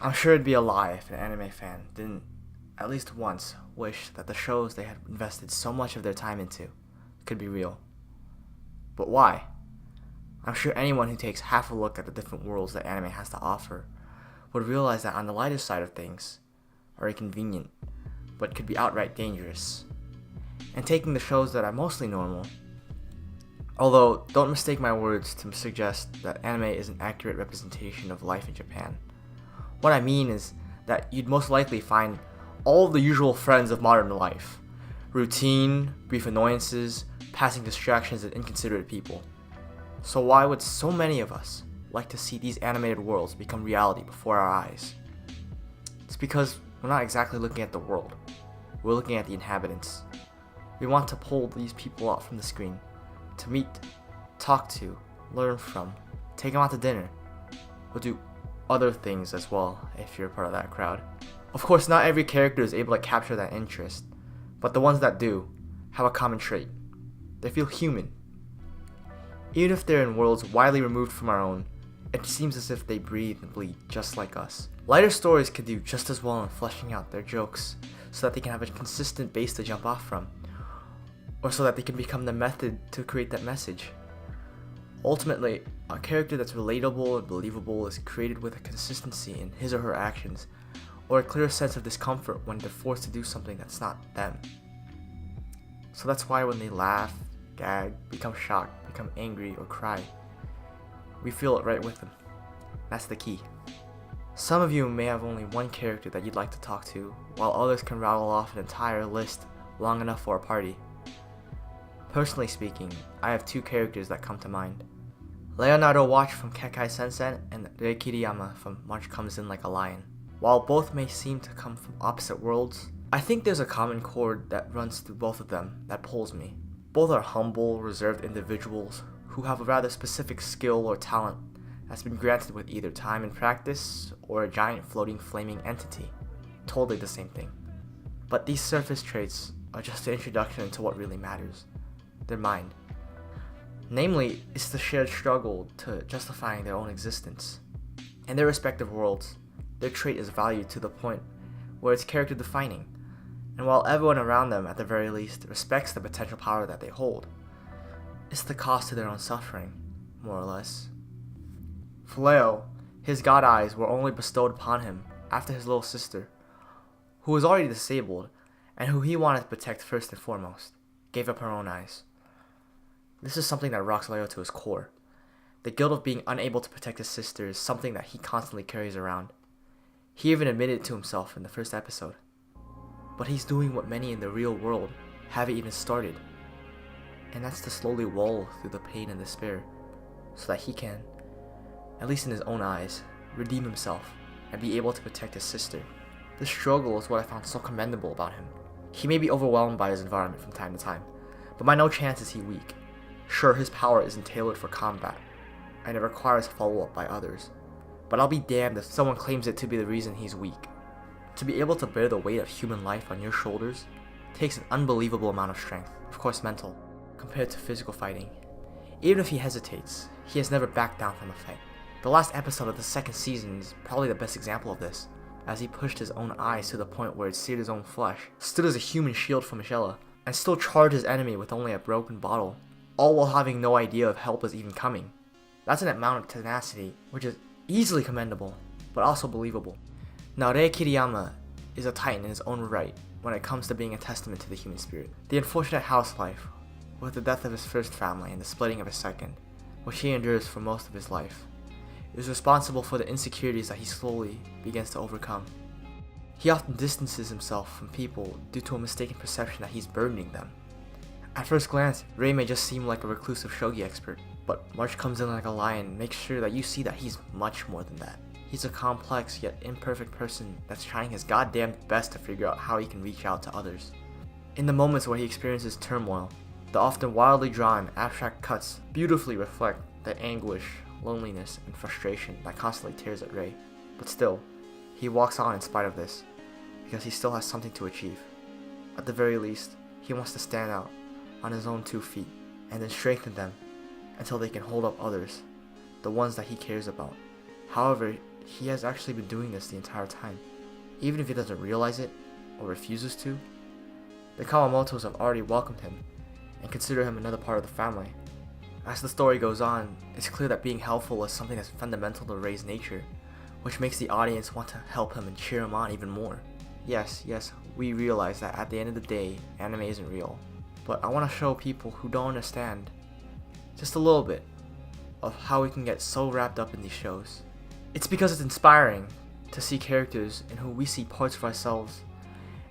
I'm sure it'd be a lie if an anime fan didn't at least once wish that the shows they had invested so much of their time into could be real. But why? I'm sure anyone who takes half a look at the different worlds that anime has to offer would realize that on the lighter side of things are inconvenient, but could be outright dangerous. And taking the shows that are mostly normal, although don't mistake my words to suggest that anime is an accurate representation of life in Japan. What I mean is that you'd most likely find all the usual friends of modern life. Routine, brief annoyances, passing distractions, and inconsiderate people. So why would so many of us like to see these animated worlds become reality before our eyes? It's because we're not exactly looking at the world. We're looking at the inhabitants. We want to pull these people out from the screen, to meet, talk to, learn from, take them out to dinner. We'll do other things as well if you're part of that crowd. Of course, not every character is able to capture that interest, but the ones that do have a common trait. They feel human. Even if they're in worlds widely removed from our own, it seems as if they breathe and bleed just like us. Lighter stories can do just as well in fleshing out their jokes so that they can have a consistent base to jump off from, or so that they can become the method to create that message. Ultimately, a character that's relatable and believable is created with a consistency in his or her actions, or a clear sense of discomfort when they're forced to do something that's not them. So that's why when they laugh, gag, become shocked, become angry, or cry, we feel it right with them. That's the key. Some of you may have only one character that you'd like to talk to, while others can rattle off an entire list long enough for a party. Personally speaking, I have two characters that come to mind. Leonardo Watch from Kekkai Sensen and Rei Kiriyama from March Comes In Like a Lion. While both may seem to come from opposite worlds, I think there's a common chord that runs through both of them that pulls me. Both are humble, reserved individuals who have a rather specific skill or talent that's been granted with either time and practice or a giant floating flaming entity. Totally the same thing. But these surface traits are just an introduction into what really matters. Their mind. Namely, it's the shared struggle to justifying their own existence. In their respective worlds, their trait is valued to the point where it's character defining, and while everyone around them at the very least respects the potential power that they hold, it's the cost to their own suffering, more or less. For Leo, his god eyes were only bestowed upon him after his little sister, who was already disabled and who he wanted to protect first and foremost, gave up her own eyes. This is something that rocks Leo to his core. The guilt of being unable to protect his sister is something that he constantly carries around. He even admitted it to himself in the first episode. But he's doing what many in the real world haven't even started. And that's to slowly wall through the pain and despair, so that he can, at least in his own eyes, redeem himself and be able to protect his sister. This struggle is what I found so commendable about him. He may be overwhelmed by his environment from time to time, but by no chance is he weak. Sure, his power isn't tailored for combat, and it requires follow-up by others, but I'll be damned if someone claims it to be the reason he's weak. To be able to bear the weight of human life on your shoulders takes an unbelievable amount of strength, of course mental, compared to physical fighting. Even if he hesitates, he has never backed down from a fight. The last episode of the second season is probably the best example of this, as he pushed his own eyes to the point where it seared his own flesh, stood as a human shield for Michelle, and still charged his enemy with only a broken bottle, all while having no idea of help is even coming. That's an amount of tenacity, which is easily commendable, but also believable. Now, Rei Kiriyama is a titan in his own right when it comes to being a testament to the human spirit. The unfortunate house life, with the death of his first family and the splitting of his second, which he endures for most of his life, is responsible for the insecurities that he slowly begins to overcome. He often distances himself from people due to a mistaken perception that he's burdening them. At first glance, Rei may just seem like a reclusive shogi expert, but March Comes In Like a Lion makes sure that you see that he's much more than that. He's a complex yet imperfect person that's trying his goddamn best to figure out how he can reach out to others. In the moments where he experiences turmoil, the often wildly drawn, abstract cuts beautifully reflect the anguish, loneliness, and frustration that constantly tears at Rei. But still, he walks on in spite of this, because he still has something to achieve. At the very least, he wants to stand out on his own 2 feet, and then strengthen them until they can hold up others, the ones that he cares about. However, he has actually been doing this the entire time. Even if he doesn't realize it, or refuses to, the Kawamotos have already welcomed him, and consider him another part of the family. As the story goes on, it's clear that being helpful is something that's fundamental to Rei's nature, which makes the audience want to help him and cheer him on even more. Yes, we realize that at the end of the day, anime isn't real, but I want to show people who don't understand just a little bit of how we can get so wrapped up in these shows. It's because it's inspiring to see characters in who we see parts of ourselves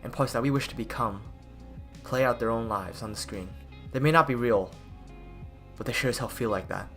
and parts that we wish to become play out their own lives on the screen. They may not be real, but they sure as hell feel like that.